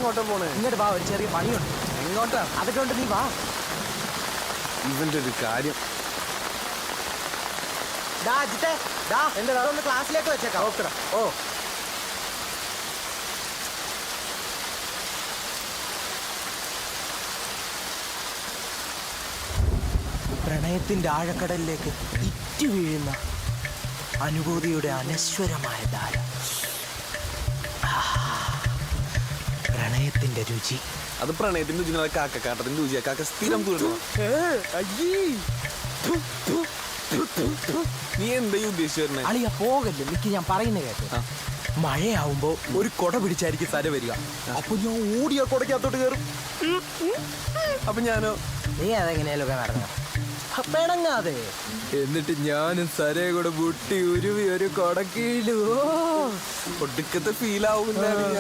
എങ്ങോട്ടാ പോണേ? ഇങ്ങോട്ട് വാ, ഒരു ചെറിയ പണിയുണ്ട്. എങ്ങോട്ടാ? അതൊക്കെ ഉണ്ട്, നീ വാ. ഇവന്റെ ഒരു കാര്യം. ഒന്ന് ക്ലാസ്സിലേക്ക് വെച്ചേക്കാം. ഓ പ്രണയത്തിന്റെ ആഴക്കടലിലേക്ക് ഇറ്റു വീഴുന്ന അനുഭൂതിയുടെ അനശ്വരമായ ധാര. പ്രണയത്തിന്റെ രുചി. അത് പ്രണയത്തിന്റെ രുചി, കാക്കക്കാട്ടത്തിന്റെ രുചിയാ. കാക്ക സ്ഥിരം നീ എന്താ ഉദ്ദേശിച്ചു? അളിയ പോകല്ലേ, മിക്ക ഞാൻ പറയുന്ന കേട്ടോ. മഴയാവുമ്പോ ഒരു കൊട പിടിച്ചായിരിക്കും സര വരിക. അപ്പൊ ഞാൻ ഓടിയ കൊടക്കകത്തോട്ട് കയറും. അപ്പൊ ഞാനോ? നീ അതെങ്ങനെയാലൊക്കെ നടന്ന പിണങ്ങാതെ. എന്നിട്ട് ഞാനും സരയെ കൂടെ മുട്ടി ഉരുവി ഒരു കൊടക്കീഴു. ഒടുക്കത്തെ ഫീൽ ആവുന്നില്ല.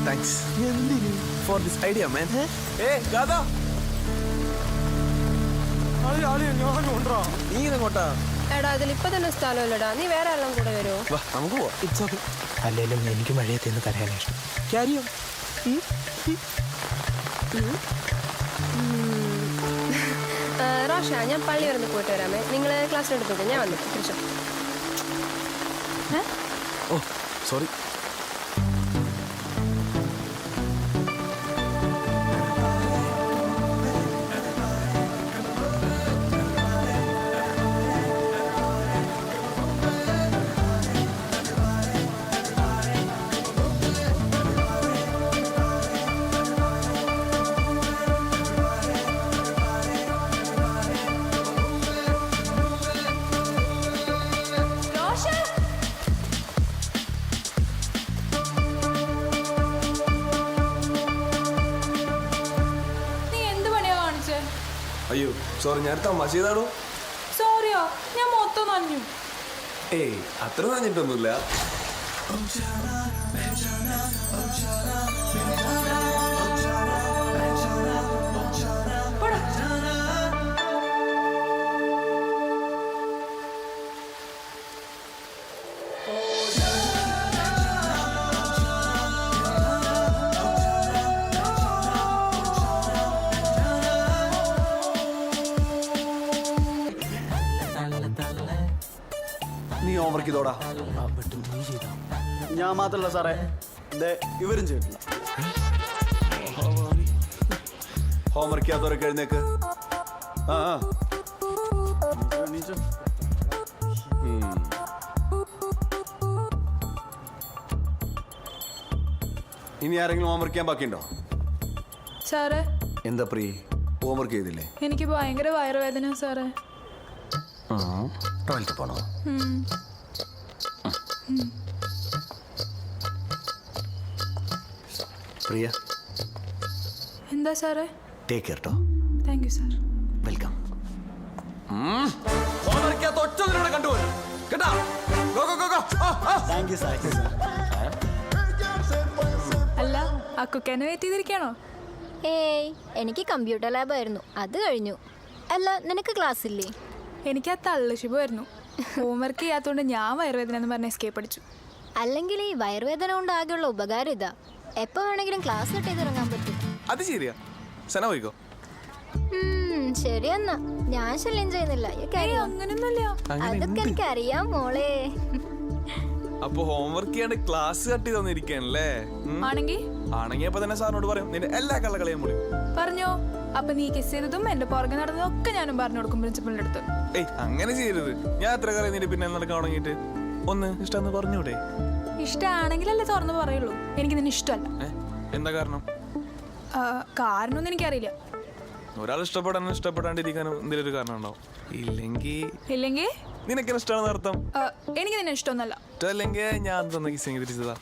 Thanks for this idea, man. Hey, Gada. നീ ഇതെങ്ങോട്ടാ? എടാ, ഇതിലിപ്പോ തന്നെ സ്ഥലമില്ലടാ. നീ വേറെ എല്ലാം കൂടെ വരുമോ? വാ, നമുക്ക് പോവാം. It's okay. അല്ലേലും എനിക്ക് മഴയത്ത് നിന്ന് കരയാനാ ഇഷ്ടം. ക്യാരിയോ. റോഷ, ഞാൻ പള്ളി വരെ പോയിട്ട് വരാമേ. നിങ്ങൾ ക്ലാസ്സിലെടുത്തോട്ടെ, ഞാൻ വന്നിട്ട് തിരിച്ചോ. ഓ സോറി. അയ്യോ സോറി, ഞാൻ തമാശ ചെയ്താണോ? സോറിയോ? ഞാൻ മൊത്തം നനഞ്ഞു. ഏയ് അത്ര നനഞ്ഞിട്ടൊന്നുമില്ല. നീ ഹോംവർക്ക് ചെയ്തോടാ? ഞാൻ മാത്രല്ല സാറേ, ഇവരും ചെയ്തിട്ടില്ല. ഹോംവർക്ക് ചെയ്യാത്തവരൊക്കെ എഴുന്നേക്ക്. ഇനി ആരെങ്കിലും ഹോംവർക്ക് ചെയ്യാൻ ബാക്കിയുണ്ടോ? സാറേ. എന്താ പ്രിയ, ഹോംവർക്ക് ചെയ്തില്ലേ? എനിക്ക് ഭയങ്കര വയറുവേദന സാറേ. ടോയ്ലറ്റ് പോണോ? പ്രിയ. എന്താ സാറേ? ടേക്ക് കെയർ ട്ടോ. Thank you sir. Welcome. Homework ചെയ്യാത്ത ഒറ്റ ഒന്നിനെ കണ്ടുപോലും കേട്ടാ. Go go go go. Thank you sir. അല്ല, അക്കുക്കെന്നെ വെയിറ്റ് ചെയ്തിരിക്കണോ? ഏയ്, എനിക്ക് കമ്പ്യൂട്ടർ ലാബായിരുന്നു, അത് കഴിഞ്ഞു. അല്ല, നിനക്ക് ക്ലാസ് ഇല്ലേ? എനിക്ക് ആ തള്ളുശിബായിരുന്നു. ഹോംവർക്ക് ചെയ്യാത്തതുകൊണ്ട് ഞാൻ വയറുവേദന എന്ന് പറഞ്ഞ എസ്കേപ്പ് അടിച്ചു. അല്ലെങ്കിൽ ഈ വയറുവേദന കൊണ്ട് ആകെയുള്ള ഉപകാരം ഇതാ, എപ്പോ വേണമെങ്കിലും ക്ലാസ് കട്ട് ചെയ്തിറങ്ങാൻ പറ്റും. അത് ശരിയാ. സന പോയിക്കോ. ശരി എന്നാ, ഞാൻ ശല്യം ചെയ്യുന്നില്ല. അങ്ങനൊന്നുമില്ല. അതൊക്കെ എനിക്ക് അറിയാം മോളെ. അപ്പൊ ഹോംവർക്ക് ചെയ്യാണ്ട് ക്ലാസ് കട്ട് ചെയ്ത് തന്നിരിക്കണല്ലേ? ആണെങ്കിൽ അപ്പൊ തന്നെ സാറിനോട് പറയും നിന്റെ എല്ലാ കള്ളകളെയും മുടി. പറഞ്ഞോ? അപ്പൊ നീ കിസ് ചെയ്തതും എന്റെ പുറകെ നടന്നതും ഒക്കെ ഞാനും പറഞ്ഞു കൊടുക്കും പ്രിൻസിപ്പലിന്റെ അടുത്ത്. ഏയ് അങ്ങനെ ചെയ്യരുത്. ഞാൻ എത്ര കാലം നിന്റെ പിന്നെ നടക്കാൻ തുടങ്ങിയിട്ട്. ഒന്ന് ഇഷ്ടമെന്ന് പറഞ്ഞൂടെ? ഇഷ്ടമാണെങ്കിലല്ലേ തുറന്ന് പറയുള്ളൂ. എനിക്ക് നിന്നെ ഇഷ്ടമല്ല. എന്താ കാരണം? കാരണമൊന്നും എനിക്കറിയില്ല. ഒരാൾ ഇഷ്ടപ്പെടാനും ഇഷ്ടപ്പെടാണ്ടിരിക്കാനും എന്തെങ്കിലും ഒരു കാരണം ഉണ്ടാവും. ഇല്ലെങ്കിൽ നിനക്ക് ഇഷ്ടമാണെന്ന് അർത്ഥം. എനിക്ക് നിന്നെ ഇഷ്ടമൊന്നല്ല. ഇഷ്ടമല്ലെങ്കിൽ ഞാൻ തന്നെ കിസ്സിങ് തിരിച്ചതാ.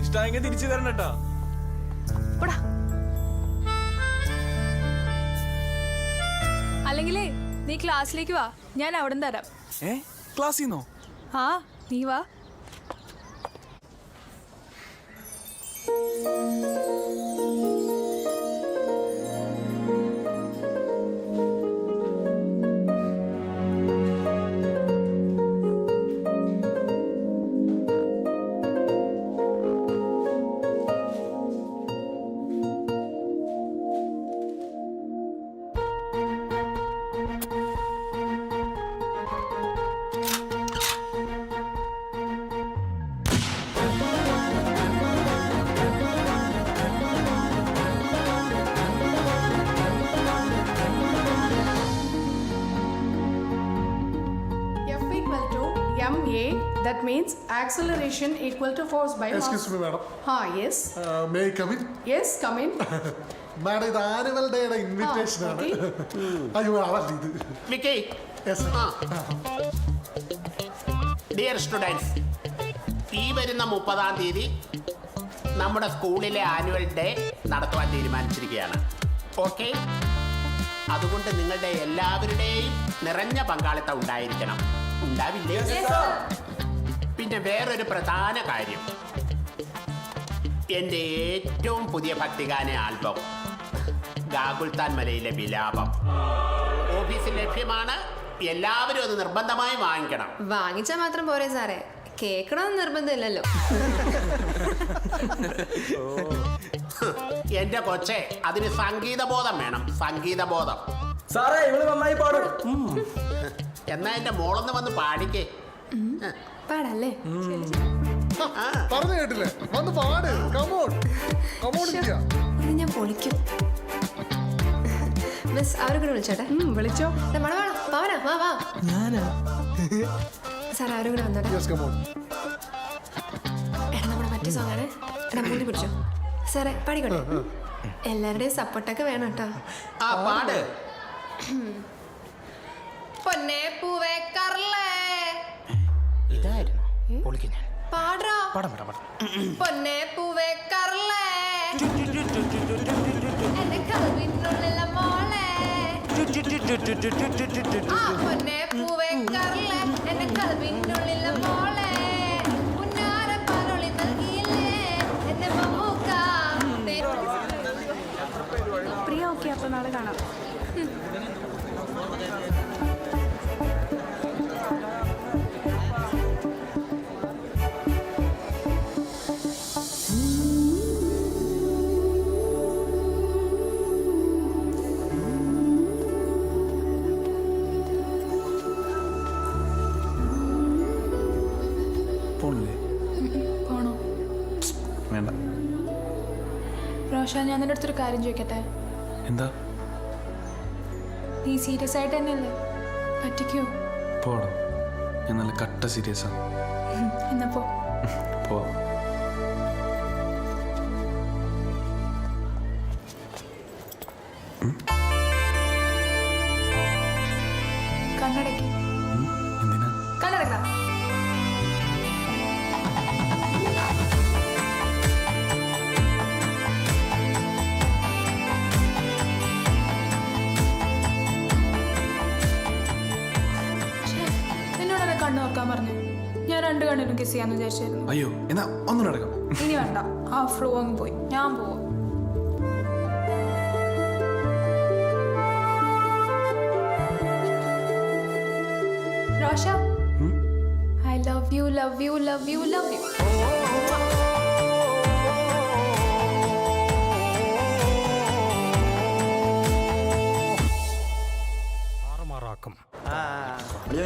ഇഷ്ടമായെങ്കിൽ തിരിച്ചു തരണം കേട്ടോ. അല്ലെങ്കിലേ നീ ക്ലാസ്സിലേക്ക് വാ, ഞാൻ അവിടെ തരാം. ക്ലാസ്സിന്നോ? ആ നീ വാ. F equal to ma, that means acceleration equal to force by mass. Excuse me, madam. Yes. May I come in? Yes, come in. Madam ഇത് ആനുവൽ ഡേയുടെ ഇൻവിറ്റേഷൻ ആണ്. അയ്യോ അവല്ല ഇത്. വിക്കി Yes, sir. ഡിയർ സ്റ്റുഡൻസ്, ഈ വരുന്ന 30-ാം തീയതി നമ്മുടെ സ്കൂളിലെ ആനുവൽ ഡേ നടത്തുവാൻ തീരുമാനിച്ചിരിക്കുകയാണ്. ഓക്കെ, അതുകൊണ്ട് നിങ്ങളുടെ എല്ലാവരുടെയും നിറഞ്ഞ പങ്കാളിത്തം ഉണ്ടായിരിക്കണം. ഉണ്ടാവില്ലേ? പിന്നെ വേറൊരു പ്രധാന കാര്യം, എൻ്റെ ഏറ്റവും പുതിയ ഭക്തിഗാന ആൽബം ഗാഗുൽത്താൻ മലയിലെ വിലാപം ഓഫീസിൽ ലഭ്യമാണ്. എല്ലാവരും അത് നിർബന്ധമായി വാങ്ങിക്കണം. വാങ്ങിച്ചാൽ മാത്രം പോരെ സാറേ, കേൾക്കണമെന്ന് നിർബന്ധമില്ലല്ലോ. എന്റെ കൊച്ചെ, അതിന് സംഗീതബോധം വേണം. സംഗീതബോധം. സാറേ ഇവള് നന്നായി പാടും. എന്നാ എന്റെ മോളൊന്ന് വന്ന് പാടിക്കേ. പാടല്ലേ? പറഞ്ഞു കേട്ടില്ലേ? വന്ന് പാട്. Come on come on India. ഇത് ഞാൻ പൊളിക്കും. മിസ് അവരെ കൂടെ വിളിച്ചോട്ടെ. വിളിച്ചോ. പവനാ വാ വാ. ഞാനാ സാർ അവരെ കൂടെ വന്നോട്ടെ. Yes come on. എടാ നമ്മുടെ മറ്റേ സോങ് ആണ്. എടാ മുണ്ടി പിടിച്ചോ. സാറേ പാടിക്കോട്ടെ. എല്ലാവരുടെയും സപ്പോർട്ടൊക്കെ വേണം കേട്ടോ. ആ പാട്. പൊന്നേ പൂവേ കർലേ ഇതായിരുന്നു പൊളിക്ക് ഞാൻ. പാടാ. പൊന്നേ പൂവേ കർലേ എന്റെ കൽവിനുള്ളിലെ മോളെ. ആ പൊന്നേ പൂവേ കർലേ എന്റെ കൽവിനുള്ളിലെ മോളെ. ഉന്നാര പാലൊളി നൽകിയില്ലേ എന്റെ മമ്മൂക്ക. പ്രിയ ഓക്കെ, അപ്പൊ നാളെ കാണാം. പോണില്ലേ? പോണോ? വേണ്ട. റോഷ, ഞാൻ നിന്റെ അടുത്തൊരു കാര്യം ചോദിക്കട്ടെ? എന്താ? നീ സീരിയസ് ആയിട്ട് തന്നെയല്ലേ? പറ്റിക്കോ? പോടോ, ഞാൻ നല്ല കട്ട സീരിയസാ. എന്നാ പോ. പോ. കണ്ണടയ്ക്ക്. എന്തിനാ? കണ്ണടക്കാം. എന്നോടൊക്കെ കണ്ണു നോക്കാൻ പറഞ്ഞു. ഞാൻ 2 കണ്ണിനും കിസ് ചെയ്യാന്ന് വിചാരിച്ചായിരുന്നു. അയ്യോ, എന്നാ ഒന്നും നടക്കാം. ഇനി വേണ്ട, ആ ഫ്ലോ അങ്ങ് പോയി. ഞാൻ പോവാം. Rocher, I love you, love you, love you, love you.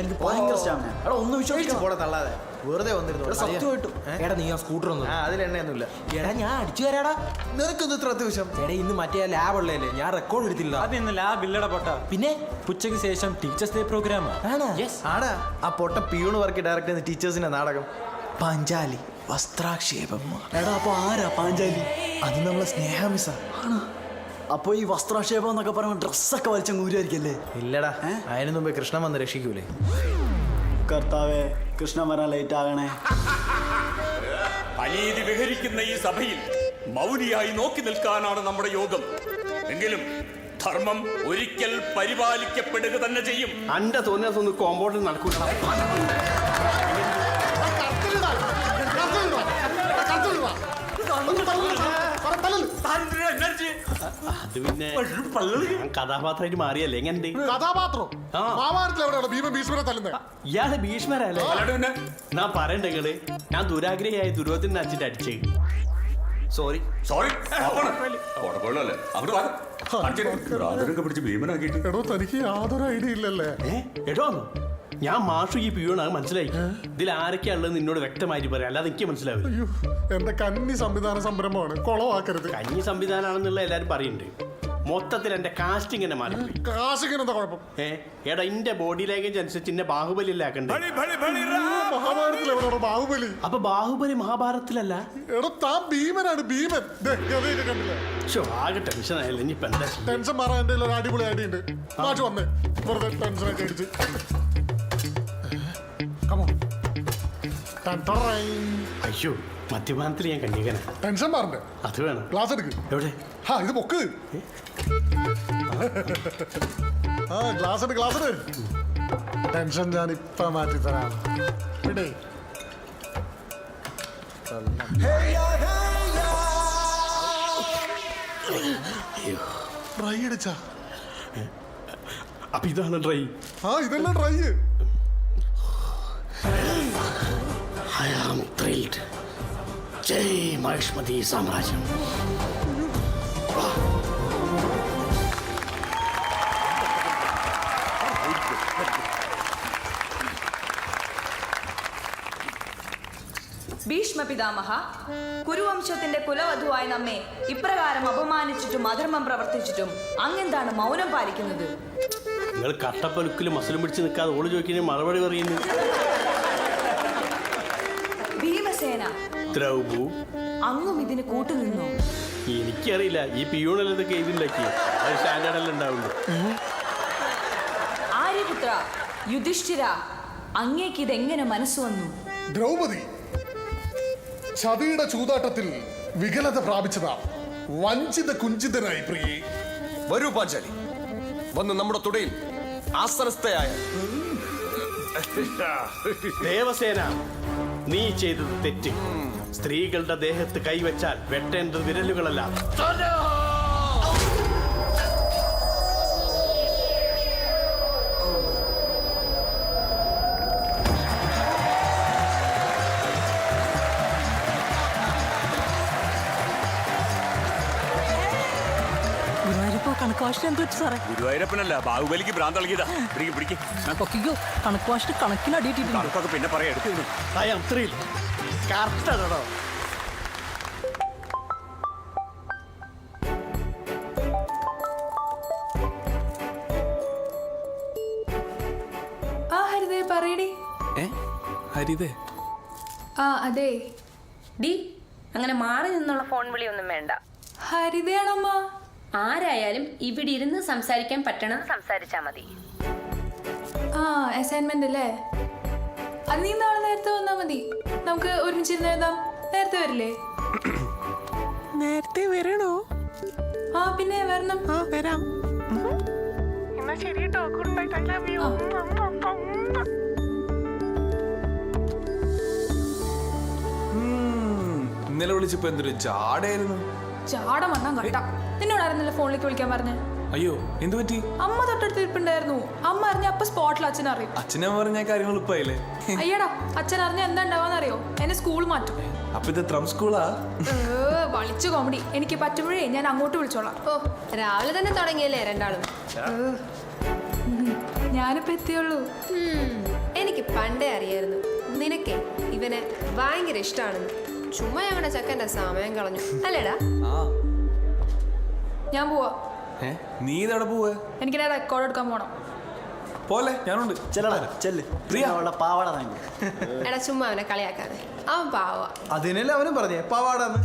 എനിക്ക് ഭയങ്കര സ്റ്റാമിന. എടാ ഒന്ന് വിശ്വസിച്ചു പോടെ തള്ളാതെ. വെറുതെ വന്നിരുന്നു. സത്യമായിട്ടും. എടാ നീ ആ സ്കൂട്ടർ ഒന്ന്. അതിലെണ്ണയൊന്നുമില്ല. എടാ ഞാൻ അടിച്ചു തരാടാ. നിനക്കൊന്നും ഇത്ര അത്യാവശ്യം. എടാ ഇന്ന് മറ്റേ ലാബ് ഉള്ളതല്ലേ, ഞാൻ റെക്കോർഡ് എടുത്തില്ല. അതിന്ന് ലാബ് ഇല്ലട പൊട്ട. പിന്നെ ഉച്ചയ്ക്ക് ശേഷം ടീച്ചേഴ്സ് ഡേ പ്രോഗ്രാം ആടാ ആ പൊട്ട പിയൂണ് വർക്ക് ഡയറക്റ്റ് ചെയ്യുന്ന ടീച്ചേഴ്സിന്റെ നാടകം പാഞ്ചാലി വസ്ത്രാക്ഷേപം. എടാ അപ്പൊ ആരാ പാഞ്ചാലി? അത് നമ്മളെ സ്നേഹാമിസ. അപ്പൊ ഈ വസ്ത്രാക്ഷേപം എന്നൊക്കെ പറയുമ്പോൾ ഡ്രസ്സൊക്കെ വലിച്ചങ്ങ് ഊരായിരിക്കല്ലേ? ഇല്ലടാ, അതിനു മുമ്പേ കൃഷ്ണൻ വന്ന് രക്ഷിക്കൂലേ? കർത്താവേ, കൃഷ്ണൻ വരാൻ ലേറ്റ് ആകണേ. അനീതി വിഹരിക്കുന്ന ഈ സഭയിൽ മൗനിയായി നോക്കി നിൽക്കാനാണ് നമ്മുടെ യോഗം. എങ്കിലും ധർമ്മം ഒരിക്കൽ പരിപാലിക്കപ്പെടുക തന്നെ ചെയ്യും. അന്റെ തോന്നിയാൽ കോമ്പൗണ്ടിൽ നടക്കൂല. അത് പിന്നെ ഞാൻ കഥാപാത്രമായിട്ട് മാറിയല്ലേ എങ്ങനെ കഥാപാത്രം മഹാഭാരതത്തിൽ എവിടെയാണ് ഭീമൻ ഭീഷ്മരെ തല്ലുന്നത്? ഇയാള് ഭീഷ്മരല്ലേ? ഞാൻ പറയണ്ടെങ്കില് ഞാൻ ദുരാഗ്രഹിയായി ദുര്യോധനെ അച്ഛൻ്റെ അടിച്ചേ. സോറി പിടിച്ച് ഭീമനാക്കിയിട്ട്. എടോ തനിക്ക് യാതൊരു ഐഡിയ ഇല്ലല്ലേ? എടോ ഞാൻ മാഷു ഈ പിയൂണാണ് മനസ്സിലായി. ഇതിൽ ആരൊക്കെയാ ഉള്ളത് നിന്നോട് വ്യക്തമായിട്ട് പറയാം, അല്ലാതെ എനിക്ക് മനസ്സിലാവില്ല. അയ്യോ, എന്റെ കന്നി സംവിധാന സംരംഭമാണ്, കുളവാക്കരുത്. കഞ്ഞി സംവിധാനമാണെന്നുള്ള എല്ലാരും പറയുന്നുണ്ട്. മൊത്തത്തിൽ എന്റെ കാസ്റ്റിംഗ് എന്നെ മാറി. കാശിങ്ങനെ എന്താ കുഴപ്പം? എടാ ഇന്റെ ബോഡി ലാംഗ്വേജ് അനുസരിച്ച് ഇന്നെ ബാഹുബലിയിലാക്കണ്ടേ? മഹാഭാരതത്തിൽ എവിടെയാണോ ബാഹുബലി? അപ്പൊ ബാഹുബലി മഹാഭാരതത്തിലല്ല. എടോ താൻ ഭീമനാണ്, ഭീമൻ. കണ്ടില്ല? ആകെ ടെൻഷൻ ആയല്ലോ. ഇനിയിപ്പോ എന്താ ടെൻഷൻ മാറാൻ എന്റെ ഒരു അടിപൊളി ഐഡിയ ഉണ്ട്. മാറ്റി വന്നേ, വെറുതെ ടെൻഷനൊക്കെ അടിച്ച്. അയ്യോ, മദ്യപാനത്തിൽ ഞാൻ കണ്ടീകന. ടെൻഷൻ മാറണ്ടേ? അത് വേണം. ക്ലാസ് എടുക്ക്. എവിടെ? ഇത് പൊക്ക്. ക്ലാസ് എടു, ക്ലാസ് എടു. ടെൻഷൻ ഞാൻ ഇപ്പൊ മാറ്റി തരാം. ട്രൈ അടിച്ചാ? അപ്പൊ ഇതാണ് ട്രൈ. ഇതെല്ലാം ട്രൈ. I am thrilled. ജയ് മഹിഷ്മതി സാമ്രാജ്യം. ഭീഷ്മ പിതാമഹ, കുരുവംശത്തിന്റെ കുലവധുവായി നമ്മെ ഇപ്രകാരം അപമാനിച്ചിട്ടും അധർമ്മം പ്രവർത്തിച്ചിട്ടും അങ്ങെന്താണ് മൗനം പാലിക്കുന്നത്? നിങ്ങൾ കട്ടപ്പൊലുക്കിലും മസിലും പിടിച്ച് നിൽക്കാതെ ഓള് ചോദിക്കുന്നതിന് മറുപടി പറയുന്നു. ഭീമസേന, ദ്രൗപു, അങ്ങും ഇതിന് കൂട്ടുനിന്നോ? എനിക്കറിയില്ല. ഈ പിയൂണെല്ലാം ഇതൊക്കെ എഴുതിണ്ടാക്കി അത് സ്റ്റാൻഡേർഡെല്ലാം ഉണ്ടാവുള്ളൂ. ആര്യപുത്ര, യുധിഷ്ഠിര, അങ്ങേക്ക് ഇതെങ്ങനെ മനസ്സ് വന്നു? ദ്രൗപദി ചതിയുടെ ചൂതാട്ടത്തിൽ വികലത പ്രാപിച്ചതാ. വഞ്ചിത കുഞ്ചിതനായി പ്രിയേ. വരൂ പാഞ്ചാലി, വന്ന് നമ്മുടെ തുടയിൽ ആസനസ്ഥയായ. ദേവസേന, നീ ചെയ്തത് തെറ്റ്. സ്ത്രീകളുടെ ദേഹത്ത് കൈവച്ചാൽ വെട്ടേണ്ടത് വിരലുകളല്ല. ഗുരുവായൂരപ്പനല്ല, ബാഹുബലിക്ക് ഭ്രാന്ത് നൽകിയതാ. കണക്കൊക്കെ പിന്നെ പറയാം. എടുക്കുന്നു. ഹരിതേ പറയടി. ഹരിതേ? അതെ. ഡി, അങ്ങനെ മാറി നിന്നുള്ള ഫോൺ വിളിയൊന്നും വേണ്ട. ഹരിതയാണമ്മ. ആരായാലും ഇവിടെ ഇരുന്ന് സംസാരിക്കാൻ പറ്റണം, സംസാരിച്ചാ മതി. അസൈൻമെന്റ് അല്ലേ? അത് നീ നാളെ നേരത്തെ വന്നാ മതി. നമുക്ക് ഒരുമിച്ചിരുന്ന് എഴുതാം. നേരത്തെ വരില്ലേ? നേരത്തെ വരണോ? പിന്നെ വരണം. വരാം. ഇന്നലെ വിളിച്ചപ്പോ എന്തൊരു ചാടായിരുന്നു. ചാട മണ്ണാൻ കട്ട. നിന്നോടായിരുന്നല്ലോ ഫോണിലേക്ക് വിളിക്കാൻ പറഞ്ഞേ. അയ്യോ, എന്തു പറ്റി? അമ്മ തൊട്ടടുത്ത് ഇരിപ്പുണ്ടായിരുന്നു. അമ്മ അറിഞ്ഞ അപ്പൊ സ്പോട്ടിൽ അച്ഛൻ അറിയും. അച്ഛനമ്മ പറഞ്ഞ കാര്യങ്ങൾ ഇപ്പായില്ലേ? അയ്യടാ, അച്ഛൻ അറിഞ്ഞ എന്താ ഉണ്ടാവാന്നറിയോ? എന്നെ സ്കൂൾ മാറ്റും. അപ്പൊ ഇത് ട്രം സ്കൂളാ? വളിച്ചു കോമഡി. എനിക്ക് പറ്റുമ്പോഴേ ഞാൻ അങ്ങോട്ട് വിളിച്ചോളാം. ഓ, രാവിലെ തന്നെ തുടങ്ങിയല്ലേ രണ്ടാളും? ഞാനിപ്പോ എത്തിയുള്ളൂ. എനിക്ക് പണ്ടേ അറിയായിരുന്നു നിനക്കേ ഇവനെ ഭയങ്കര ഇഷ്ടമാണെന്ന്. ചുമ്മാ ഞങ്ങളുടെ ചെക്കൻ്റെ സമയം കളഞ്ഞു അല്ലേടാ? ഞാൻ പോവാ. നീ ഇതവിടെ പോവേ? എനിക്ക് റെക്കോർഡ് എടുക്കാൻ പോണം. പോലെ ഞാനുണ്ട്. എടാ ചുമ്മാ അവനെ കളിയാക്കാതെ, അവൻ പാവ. അതിനല്ലേ അവനും പറഞ്ഞേ പാവാടാന്ന്.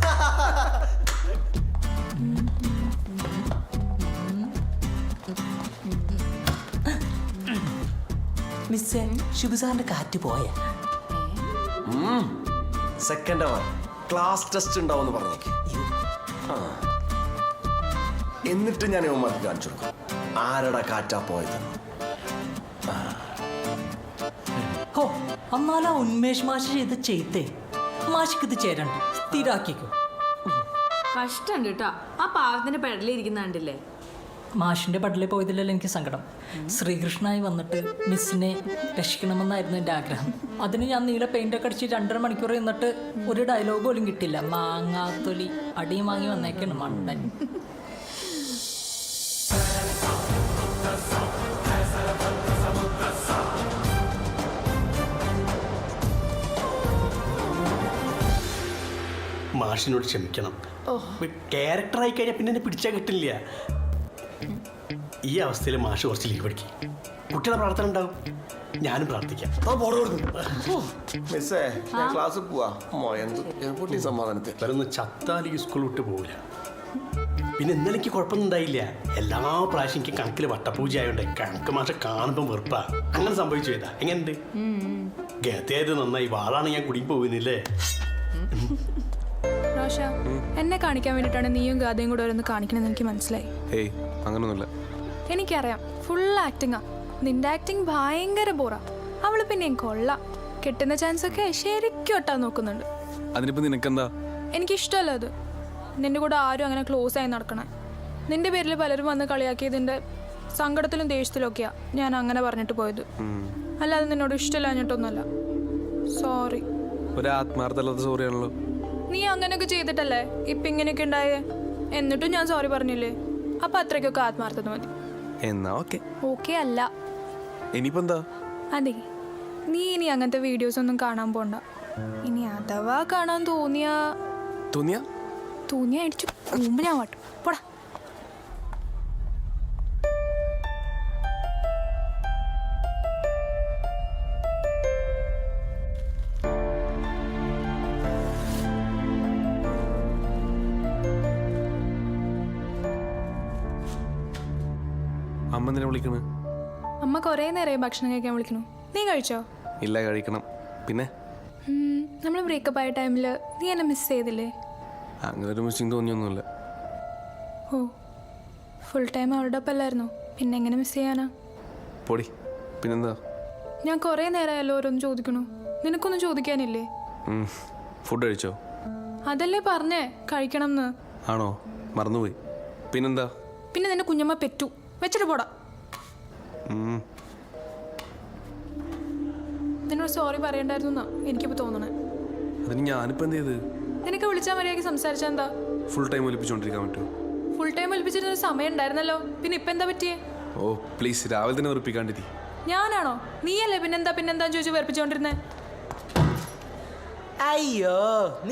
മിസ്സേ, ശിവസാറിന്റെ കാറ്റ് പോയ സെക്കൻഡ് അവർ ക്ലാസ് ടെസ്റ്റ് ഉണ്ടാവും പറഞ്ഞേക്ക്. എന്നിട്ട് ഞാൻ ഇവന്മാർക്ക് കാണിച്ചു കൊടുക്കും ആരുടെ കാറ്റാ പോയതെന്ന്. ഹോ അന്നാലാ ഉന്മേഷ് മാഷ് ചെയ്ത് ചെയ്തേ മാഷിക്ക് ഇത് ചേരണ്ട് സ്ഥിരാക്കിക്കോ. കഷ്ടണ്ട് കേട്ടോ ആ പാവത്തിന്റെ പെടലിരിക്കുന്ന കണ്ടില്ലേ. മാഷിന്റെ പടലിൽ പോയതിലല്ല എനിക്ക് സങ്കടം. ശ്രീകൃഷ്ണനായി വന്നിട്ട് മിസ്സിനെ രക്ഷിക്കണമെന്നായിരുന്നു എൻ്റെ ആഗ്രഹം. അതിന് ഞാൻ നീല പെയിൻ്റൊക്കെ അടിച്ച് 2.5 മണിക്കൂർ നിന്നിട്ട് ഒരു ഡയലോഗ് പോലും കിട്ടില്ല. മാങ്ങാത്തൊലി അടിയും വാങ്ങി വന്നേക്കാണ് മണ്ടൻ. മാഷിനോട് ക്ഷമിക്കണം. ക്യാരക്ടറായി കഴിഞ്ഞാൽ പിന്നെ എന്നെ പിടിച്ചാൽ കിട്ടില്ല. ഈ അവസ്ഥയിൽ മാഷ് കുറച്ച് ലീവ് എടുക്കും. കുട്ടികളെ പ്രാർത്ഥന ഉണ്ടാവും, ഞാനും പ്രാർത്ഥിക്കാം. ക്ലാസ് പോവാ സമാധാനത്തിൽ വേറൊന്ന് ചത്താൽ ഈ സ്കൂൾ വിട്ട് പോവില്ല. പിന്നെ ഇന്നലെ എനിക്ക് കുഴപ്പമൊന്നും ഉണ്ടായില്ല. എല്ലാ പ്രാവശ്യം എനിക്ക് കണക്കിൽ വട്ടപൂജ ആയതുകൊണ്ട് കണക്ക് മാഷ കാണുമ്പോൾ വെറുപ്പാ. അങ്ങനെ സംഭവിച്ചു ചെയ്താ എങ്ങനെയുണ്ട്? ഗതിയായത് നന്നായി. വാളാണ് ഞാൻ കുടുങ്ങി പോകുന്നില്ലേ. റോഷ എന്നെ കാണിക്കാൻ വേണ്ടിയിട്ടാണ് നീയും ഗാഥയും കൂടെ ഓരോന്ന് കാണിക്കണമെന്ന് എനിക്ക് മനസ്സിലായി. ഏയ് അങ്ങനൊന്നുമില്ല. എനിക്കറിയാം ഫുൾ ആക്ടിങ്ങാ. നിന്റെ ആക്ടിങ് ഭയങ്കര ബോറാ. അവള് പിന്നെയും കൊള്ളാം. കിട്ടുന്ന ചാൻസ് ഒക്കെ ശരിക്കും ഒട്ടാൻ നോക്കുന്നുണ്ട്. അതിനിപ്പോ നിനക്കെന്താ? എനിക്കിഷ്ടമല്ല അത്. നിന്റെ കൂടെ ആരും അങ്ങനെ ക്ലോസ് ആയി നടക്കണേ. നിന്റെ പേരിൽ പലരും വന്ന് കളിയാക്കിയതിന്റെ സങ്കടത്തിലും ദേഷ്യത്തിലും ഒക്കെയാ ഞാൻ അങ്ങനെ പറഞ്ഞിട്ട് പോയത്. അല്ലാതെ നിന്നോട് ഇഷ്ടമില്ലാഞ്ഞിട്ടൊന്നുമല്ല. സോറി. ഒരു ആത്മാർത്ഥമല്ലാത്ത സോറി ആണല്ലോ. നീ അങ്ങനെയൊക്കെ ചെയ്തിട്ടല്ലേ ഇപ്പൊ ഇങ്ങനെയൊക്കെ ഉണ്ടായേ. എന്നിട്ടും ഞാൻ സോറി പറഞ്ഞില്ലേ. അപ്പൊ അത്രയ്ക്കൊക്കെ ആത്മാർത്ഥത മതി. എന്നാ ഓക്കെ. ഓക്കെ അല്ല. ഇനിയിപ്പോ എന്താ? അതെ നീ ഇനി അങ്ങനത്തെ വീഡിയോസ് ഒന്നും കാണാൻ പോണ്ട. ഇനി അഥവാ കാണാൻ തോന്നിയാ അടിച്ചു മുമ്പ് ഞാൻ വാട്ടും. പോടാ. അമ്മ എന്തിനാ വിളിക്കണ്? അമ്മ കൊറേ നേരമായി ഭക്ഷണം കഴിക്കാൻ വിളിക്കണു. നീ കഴിച്ചോ? ഇല്ല, കഴിക്കണം. പിന്നെ നമ്മൾ ബ്രേക്കപ്പ് ആയ ടൈമില് നീ എന്നെ മിസ് ചെയ്തില്ലേ? അങ്ങനെ ഒരു മിസ്സിങ് തോന്നിയൊന്നുമില്ല. ഓ ഫുൾ ടൈം അവളുടെ ഒപ്പം അല്ലായിരുന്നു. പിന്നെ എങ്ങനെ മിസ് ചെയ്യാനാ? പൊടി. പിന്നെന്താ? ഞാൻ കൊറേ നേരമായല്ലോ ഓരോന്ന് ചോദിക്കണു. നിനക്കൊന്നും ചോദിക്കാനില്ലേ? ഫുഡ് കഴിച്ചോ? അതല്ലേ പറഞ്ഞേ കഴിക്കണം എന്ന്. ആണോ? മറന്നുപോയി. പിന്നെന്താ? പിന്നെ നിന്റെ കുഞ്ഞമ്മ പെറ്റു. വെച്ചിട്ട് പോടാ. നിന്നോട് സോറി പറയണ്ടായിരുന്നു എനിക്കിപ്പോ തോന്നണേ. അതിന് ഞാനിപ്പോ എന്ത് ചെയ്ത്? നിനക്ക് വിളിച്ചാൽ മര്യാദയ്ക്ക് സംസാരിച്ചാ എന്താ? ഫുൾ ടൈം ഒലിപ്പിച്ചോണ്ടിരിക്കാൻ പറ്റുമോ? ഫുൾ ടൈം ഒലിപ്പിച്ചിട്ട് ഒരു സമയം ഉണ്ടായിരുന്നല്ലോ. പിന്നെ ഇപ്പൊ എന്താ പറ്റിയേ? ഓ പ്ലീസ്, രാവിലെ തന്നെ വെറുപ്പിക്കാണ്ടിരി. ഞാനാണോ? നീയല്ലേ പിന്നെന്താ ചോദിച്ചു വെറുപ്പിച്ചോണ്ടിരുന്നേ. അയ്യോ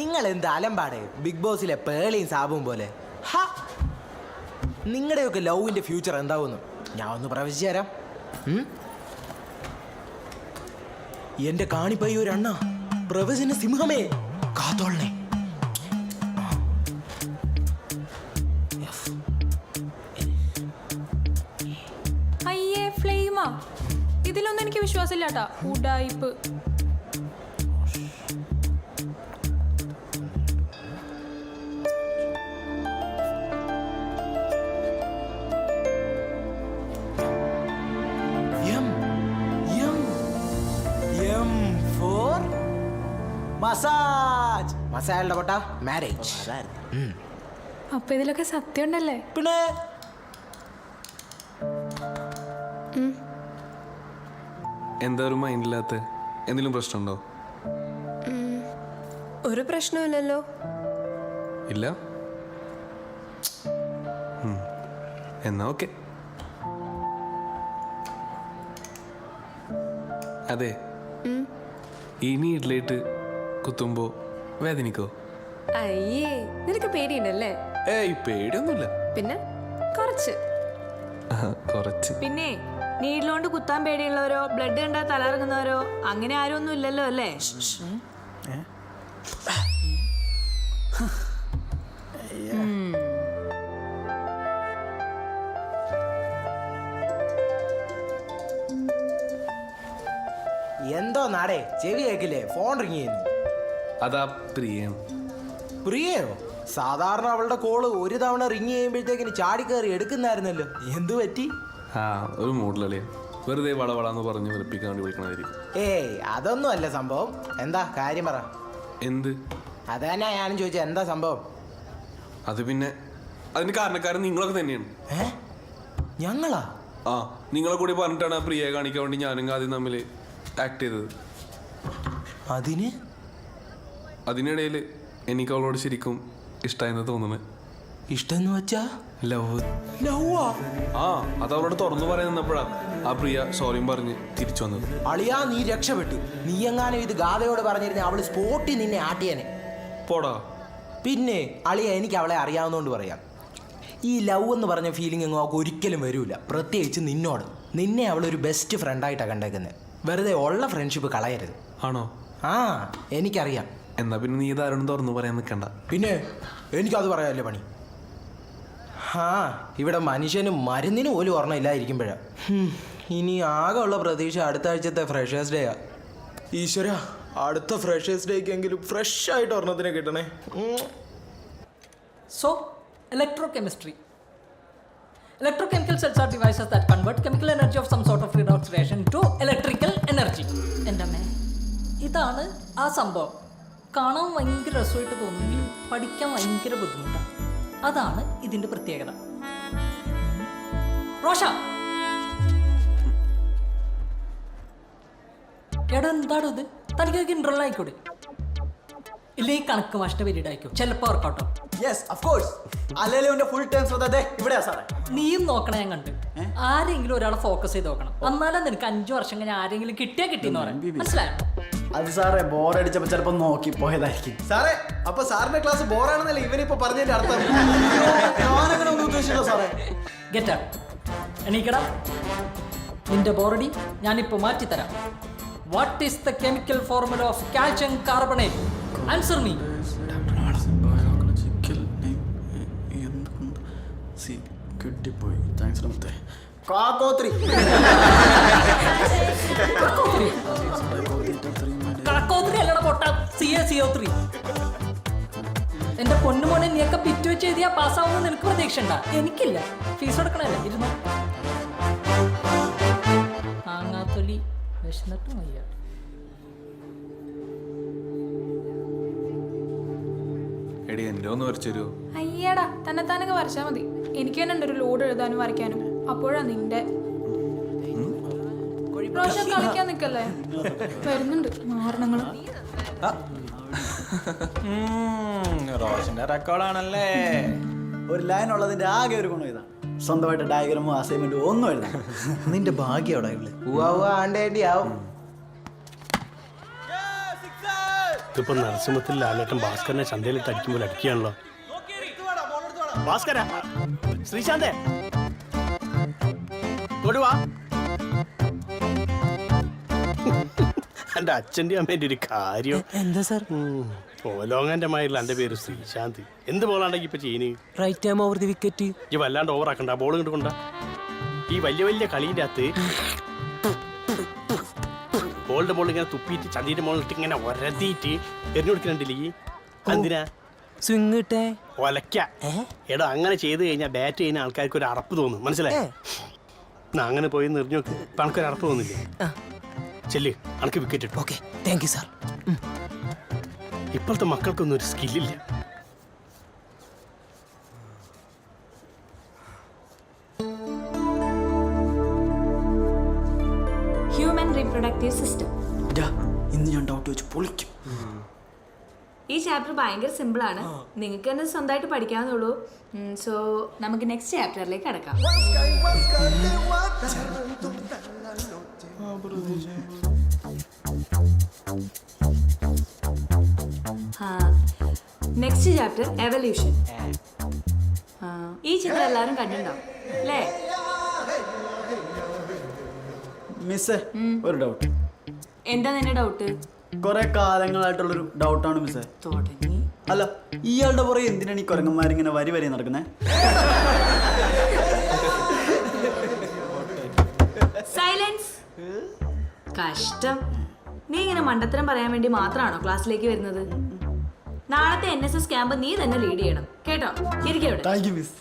നിങ്ങൾ എന്ത് അലമ്പാട്. ബിഗ് ബോസിലെ പേളിയും സാബും പോലെ. നിങ്ങളുടെയൊക്കെ ലവിന്റെ ഫ്യൂച്ചർ എന്താവുന്നു ഞാൻ ഒന്ന് പ്രവചിച്ചു തരാം. എന്റെ കാണിപ്പയ്യോ അണ്ണ പ്രവചന സിംഹമേ കാത്തോളനെ. അയ്യേ ഫ്ലെയിമാ. ഇതിലൊന്നും എനിക്ക് വിശ്വാസമില്ലാട്ടാ. ഉഡായിപ്പ്. മസാജ് പൊട്ട മാരേജ്. അപ്പൊ ഇതിലൊക്കെ സത്യം ഉണ്ടല്ലേ? പിന്നെ എന്താ ഒരു മൈൻഡില്ലാത്ത? എന്തെങ്കിലും പ്രശ്നമുണ്ടോ? ഒരു പ്രശ്നമില്ലല്ലോ. ഇല്ല? എന്നാ ഓക്കെ. അതെ, ഇനി ഇഡ്ലേറ്റ് കുത്തുമ്പോ വേദനിക്കോ? അയ്യേ നിനക്ക് പേടിയുണ്ടല്ലേ? ഏയ് പേടിയൊന്നുമില്ല. പിന്നെ കുറച്ച്. പിന്നെ നീഡിലോണ്ട് കുത്താൻ പേടിയുള്ളവരോ ബ്ലഡ് കണ്ടാ തലറങ്ങുന്നവരോ അങ്ങനെ ആരും ഒന്നും ഇല്ലല്ലോ അല്ലേ? എന്തോ നാടേ ചെവി കേക്കില്ലേ? ഫോൺ റിങ് ചെയ്യുന്നു. അതാ പ്രിയ. പ്രിയയോ? സാധാരണ അവളുടെ കോള് ഒരു തവണ റിങ് ചെയ്യുമ്പോഴത്തേക്കിന് ചാടി കയറി എടുക്കുന്നായിരുന്നല്ലോ. എന്ത് പറ്റി? ആ ഒരു മൂഡിലളിയ വെറുതെ വളവളാന്ന് പറഞ്ഞ് വെറുപ്പിക്കാൻ വേണ്ടി വിളിക്കണമായിരിക്കും. ഏയ് അതൊന്നും അല്ല സംഭവം. എന്താ കാര്യം പറ. എന്ത്? അതന്നെ ഞാനും ചോദിച്ചത്, എന്താ സംഭവം? അത് പിന്നെ അതിന് കാരണക്കാരൻ നിങ്ങളൊക്കെ തന്നെയാണ്. ഞങ്ങളാ? ആ, നിങ്ങളെ കൂടി പറഞ്ഞിട്ടാണ് പ്രിയയെ കാണിക്കാൻ വേണ്ടി ഞാനും ആദ്യം തമ്മിൽ ആക്ട് ചെയ്തത്. അതിനിടയിൽ എനിക്ക് അവളോട് ശരിക്കും ഇഷ്ടമായെന്ന് തോന്നുന്നു. ഇഷ്ടം വെച്ചാ ലവ്. ലവ്വാ? ആ, അത് അവളോട് തുറന്നു പറയാൻ നിന്നപ്പോഴാ ആ പ്രിയ സോറിയും പറഞ്ഞ് തിരിച്ചു വന്നത്. അളിയാ, നീ രക്ഷപ്പെട്ടു. നീ എങ്ങാനും ഇത് ഗാഥയോട് പറഞ്ഞിരുന്ന അവള് സ്പോട്ടിൽ നിന്നെ ആട്ടിയനെ. പോടാ. പിന്നെ അളിയ, എനിക്ക് അവളെ അറിയാവുന്നതുകൊണ്ട് പറയാം, ഈ ലവ് എന്ന് പറഞ്ഞ ഫീലിംഗ് ഒന്നും അവൾക്ക് ഒരിക്കലും വരില്ല. പ്രത്യേകിച്ച് നിന്നോട്. നിന്നെ അവളൊരു ബെസ്റ്റ് ഫ്രണ്ടായിട്ടാണ് കണ്ടേക്കുന്നത്. വെറുതെ ഉള്ള ഫ്രണ്ട്ഷിപ്പ് കളയരുത്. ആണോ? ആ, എനിക്കറിയാം. എന്നാ പിന്നെ നീ ഇതാരോടും തുറന്നു പറയാൻ നിൽക്കണ്ട. പിന്നെ എനിക്കത് പറയാമല്ലേ പണി. ആ, ഇവിടെ മനുഷ്യനും മരുന്നിനും പോലും ഓർമ്മ ഇല്ലാതിരിക്കുമ്പോഴാ. ഇനി ആകെ ഉള്ള പ്രതീക്ഷ അടുത്ത ആഴ്ചത്തെ ഫ്രഷേഴ്സ് ഡേയാ. ഈശ്വര, അടുത്ത ഫ്രഷേഴ്സ് ഡേക്കെങ്കിലും ഫ്രഷ് ആയിട്ട് ഒരെണ്ണത്തിനെ കിട്ടണേ. So electrochemistry. Electrochemical cells are devices that convert chemical energy of some sort of redox reaction to electrical energy. എൻ്റെ അമ്മേ, ഇതാണ് ആ സംഭവം. കാണാൻ ഭയങ്കര രസമായിട്ട് തോന്നുമെങ്കിലും പഠിക്കാൻ ഭയങ്കര ബുദ്ധിമുട്ടാണ്. അതാണ് ഇതിൻ്റെ പ്രത്യേകത. റോഷ, എടാ എന്താണ് ഇത്? തനിക്കൊക്കെ ഇൻട്രോൾ ആയിക്കോട്ടെ. ഇല്ല, ഈ കണക്ക് മാഷിന്റെ പീരീഡ് ആയിക്കോ, ചിലപ്പോൾ വർക്കൗട്ടോ. നീയും നോക്കണേ. ഞാൻ കണ്ട് ആരെങ്കിലും ഒരാളെ ഫോക്കസ് ചെയ്ത് നോക്കണം. എന്നാലും നിനക്ക് 5 വർഷം കഴിഞ്ഞ് ആരെങ്കിലും കിട്ടിയാ കിട്ടിയെന്ന് പറയാം. മനസ്സിലായോ? അത് സാറേ, ബോറടിച്ചപ്പോ ചിലപ്പോ നോക്കി പോയതായിരിക്കും സാറേ. അപ്പൊ സാറിന്റെ ക്ലാസ് ബോറാണെന്നല്ലേ ഇവനിപ്പോ പറഞ്ഞതിന്റെ അർത്ഥം? ഞാനങ്ങനെ ഒന്നും ഉദ്ദേശിച്ചില്ല സാറേ. ഗെറ്റ് അപ്പ്, എണീക്കടാ. നിന്റെ ബോറടി ഞാനിപ്പോ മാറ്റിത്തരാം. What is the chemical formula of calcium carbonate? Answer me. കിട്ടിപ്പോയി. താങ്ക്സ് നമത്തെ. കാക്കോത്രി. കാക്കോത്രി അല്ലട പൊട്ട, CaCO3. എന്റെ പൊന്നുമോനെ, നീയൊക്കെ പിറ്റ് വെച്ച് എഴുതിയാ പാസ്സാവുന്ന നിനക്ക് പ്രതീക്ഷ ഉണ്ടാ? എനിക്കില്ല. ഫീസ് കൊടുക്കണല്ലേ? ഇരുന്നോ. ആങ്ങാത്തൊലി വിശന്നിട്ടും വയ്യ. എടി, എൻ്റെ ഒന്ന് വരച്ചു. അയ്യടാ, തന്നെത്താനൊക്കെ വരച്ചാൽ മതി. എനിക്ക് തന്നെ ഉണ്ട് ഒരു ലോഡ് എഴുതാനും വരയ്ക്കാനും. അപ്പോഴാ നിന്റെ റോഷ കളിക്കാൻ നിക്കല്ലേ? വരുന്നുണ്ട് മാരണങ്ങള്. റോഷന്റെ റെക്കോർഡാണല്ലേ. ഒരു ലൈൻ ഉള്ളതിന്റെ ആകെ ഒരു ഗുണം ഇതാണ്, സ്വന്തമായിട്ട് ഡയഗ്രാമോ അസൈൻമെന്റോ ഒന്നും എഴുതാം. നിന്റെ ഭാഗ്യം അവിടെ ആണ്ടേണ്ടിയാവും. ഇതിപ്പോ നരസിംഹത്തിൽ ലാലേട്ടൻ ഭാസ്കരനെ ചന്തയിലിട്ട് അടിക്കുമ്പോൾ അടിക്കുകയാണല്ലോ. ഭാസ്കര, ശ്രീശാന്തേ, കൊടുവാ. എന്റെ അച്ഛൻ്റെ അമ്മേന്റെ ഒരു കാര്യം. എന്താ സാർ? പോലോങ്ങന്റെ മാതിരില്ല എന്റെ പേര് ശ്രീശാന്ത്. എന്ത് ബോളാണ്ടെങ്കിൽ ഇപ്പൊ ചെയ്യുന്നു? Right time over the wicket. ഈ വല്ലാണ്ട് ഓവറാക്കണ്ട, ബോൾ ഇങ്ങോട്ട് കൊണ്ട. ഈ വലിയ വലിയ കളീൻ്റെ അകത്ത് ബോളിന്റെ ബോൾ ഇങ്ങനെ തുപ്പിയിട്ട് ചന്തിന്റെ മോളിട്ട് ഇങ്ങനെ ഒരതിയിട്ട് എറിഞ്ഞു കൊടുക്കുന്നുണ്ടില്ലേ? എന്തിനാ? സ്വിങ് കിട്ടേ ഒലക്ക. എടാ, അങ്ങനെ ചെയ്ത് കഴിഞ്ഞാൽ ബാറ്റ് ചെയ്യുന്ന ആൾക്കാർക്ക് ഒരു അറപ്പ് തോന്നും. മനസ്സിലായി? അങ്ങനെ പോയി നിറഞ്ഞു നോക്ക്. ഇപ്പൊ അനക്കൊരു അറപ്പ് തോന്നില്ലേ? ചെല്ല്, അനക്ക് വിക്കറ്റ് ഇട്ടു. Okay, thank you sir. ഇപ്പോഴത്തെ മക്കൾക്കൊന്നും ഒരു സ്കില്ലില്ല. Human reproductive system. ഇന്ന് ഞാൻ ഡൗട്ട് വെച്ച് പൊളിക്കും. ഈ ചാപ്റ്റർ ഭയങ്കര സിമ്പിളാണ്. നിങ്ങൾക്ക് തന്നെ സ്വന്തമായിട്ട് പഠിക്കാവുന്നുള്ളൂ. സോ നമുക്ക് നെക്സ്റ്റ് ചാപ്റ്ററിലേക്ക് കടക്കാം. Next chapter evolution. ഈ ചിത്രം എല്ലാവരും കണ്ടിട്ടുണ്ടാവും അല്ലേ? മിസ്സേ, ഒരു ഡൗട്ട്. എന്താ നിന്റെ ഡൗട്ട്? കുറെ കാലങ്ങളായിട്ടുള്ളൊരു ഡൗട്ടാണ് മിസ്സേ. തുടങ്ങി. അല്ല, ഇയാളുടെ പുറകെ എന്തിനാണ് ഈ കുരങ്ങന്മാരിങ്ങനെ വരി വരി നടക്കുന്നത്? സൈലൻസ്. കഷ്ടം. നീ ഇങ്ങനെ മണ്ടത്തരം പറയാൻ വേണ്ടി മാത്രമാണോ ക്ലാസ്സിലേക്ക് വരുന്നത്? നാളത്തെ NSS ക്യാമ്പ് നീ തന്നെ ലീഡ് ചെയ്യണം കേട്ടോ. ഇരിക്കും ഇവിടെ. Thank you miss.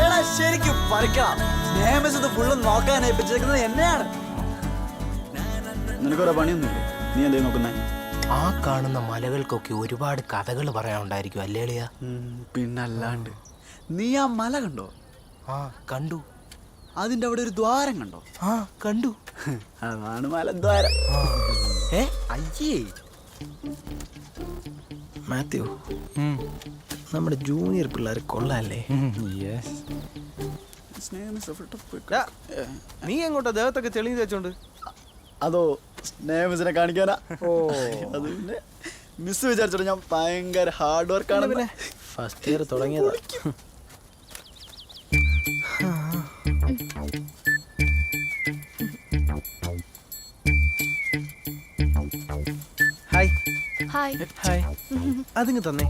എടാ ശരിക്കും പഠിക്കണം. സ്നേഹമിസ് ഫുള്ളും നോക്കാൻ ഏൽപ്പിച്ചേക്കുന്നത് എന്നെയാണ്. നിനക്കൊരു പണിയൊന്നുമില്ലേ? നീ എന്തേ നോക്കുന്നേ? ആ കാണുന്ന മലകൾക്കൊക്കെ ഒരുപാട് കഥകൾ പറയാനുണ്ടായിരിക്കും അല്ലേ എളിയ? പിന്നല്ലാണ്ട്. നീ ആ മല കണ്ടോ? ആ കണ്ടു. അതിന്റെ അവിടെ ഒരു ദ്വാരം കണ്ടോ? ആ കണ്ടു. അതാണ് മലദ്വാരം. അയ്യേ മാത്യു, നമ്മുടെ ജൂനിയർ പിള്ളേർ കൊള്ളാല്ലേ? നീ എങ്ങോട്ടാ ദേഹത്തൊക്കെ തെളിഞ്ഞു തേച്ചോണ്ട്? അതോ സ്നേഹമിസിനെ കാണിക്കാനാ. ഓ അത് പിന്നെ മിസ് വിചാരിച്ചോളൂ ഞാൻ ഭയങ്കര ഹാർഡ് വർക്കാണ്. പിന്നെ ഫസ്റ്റ് ഇയർ തുടങ്ങിയതാ. Hi hi. ഹായ്. അതിങ്ങ് തന്നെ.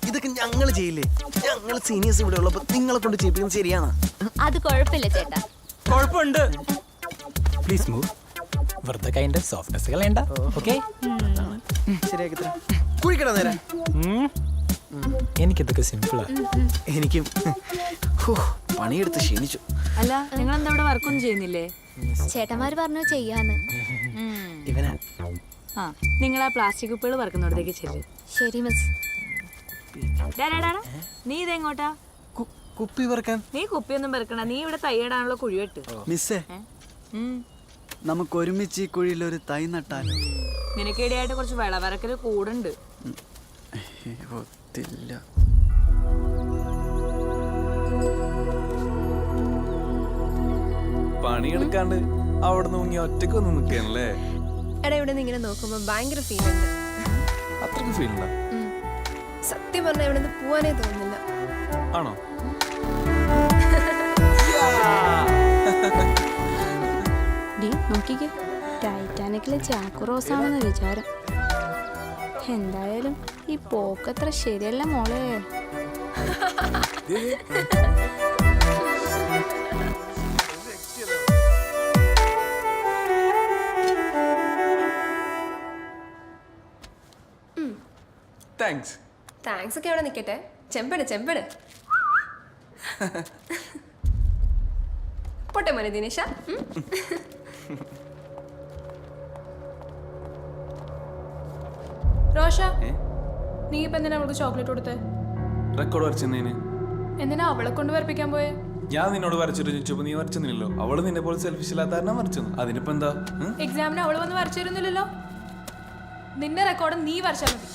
ഇതൊക്കെ ഞങ്ങൾ ചെയ്യില്ലേ? ഞങ്ങൾ സീനിയേഴ്സ് ഇവിടെ ഉള്ളപ്പോ നിങ്ങളെ കൊണ്ട് ചെയ്യിപ്പിക്കുന്നത് ശരിയാണ്? അത് കുഴപ്പമില്ല ചേട്ടാ. കുഴപ്പമുണ്ട്. Please move. വെറുതെ കൈൻഡ് സോഫ്റ്റ്നെസ് കളയണ്ട. ഓക്കെ, ശരിയാക്കി തരാം. കുഴിക്കടാ നേരെ. എനിക്കിതൊക്കെ സിമ്പിളാ. എനിക്കും പണിയെടുത്ത് ക്ഷീണിച്ചു. അല്ല, നിങ്ങൾ എന്താ ഇവിടെ വർക്കൊന്നും ചെയ്യുന്നില്ലേ? ചേട്ടന്മാര് പറഞ്ഞു ചെയ്യാന്ന്. ഇവനാ. ആ, നിങ്ങൾ ആ പ്ലാസ്റ്റിക് കുപ്പികൾ വറക്കുന്നിടത്തേക്ക് ചെല്ല്. ശരി മിസ്. നീ ഇതെങ്ങോട്ടാ? കുപ്പി പറക്കാൻ. നീ കുപ്പിയൊന്നും പെറുക്കണ, നീ ഇവിടെ തയ്യിടാനുള്ള കുഴിവെട്ട്. മിസ്സേ, നമുക്ക് ഒരുമിച്ച് ഈ കുഴിയിൽ ഒരു തൈ നട്ടാലോ? നിനക്കിടയായിട്ട് കുറച്ച് വിളവറക്കൽ കൂടുണ്ട്. ഒത്തില്ല. പണിയെടുക്കാണ്ട് അവിടെ നിന്ന് മുങ്ങി ഒറ്റയ്ക്ക് വന്ന് നിൽക്കുകയാണല്ലേ? എടാ ഇവിടെ നിന്ന് ഇങ്ങനെ നോക്കുമ്പോ ഭയങ്കര ഫീൽ ഉണ്ട്. അത്രയ്ക്ക് ഫീൽ ഉണ്ടോ? സത്യം പറഞ്ഞാൽ ഇവിടെ നിന്ന് പോവാനേ തോന്നുന്നില്ല. ആണോ? നോക്കിക്കേ, ടൈറ്റാനിക്കിലെ ജാക്ക് റോസ് ആണെന്ന് വിചാരം. എന്തായാലും ഈ പോക്കത്ര ശരിയല്ല മോളെ. താങ്ക്സ്. താങ്ക്സ് ഒക്കെ അവിടെ നിൽക്കട്ടെ. ചെമ്പട് ചെമ്പട്. പോട്ടെ മോനെ ദിനേശ. റോഷ, നീ ഇപ്പൊ എന്തിനാ അവൾക്ക് ചോക്ലേറ്റ് കൊടുത്തേ? റെക്കോർഡ് വരച്ചെന്നേന്. എന്തിനാ അവളെ കൊണ്ട് വരപ്പിക്കാൻ പോയെ? ഞാൻ നിന്നോട് വരച്ചിട്ട് ചോദിച്ചപ്പോ നീ വരച്ചെന്നില്ലല്ലോ. അവള് നിന്നെ പോലെ സെൽഫിഷ് ഇല്ലാത്ത കാരണം വരച്ചെന്ന്. അതിനിപ്പോ എന്താ? എക്സാമിന് അവള് വന്ന് വരച്ചിരുന്നില്ലല്ലോ. നിന്റെ റെക്കോർഡ് നീ വരച്ചാൽ മതി.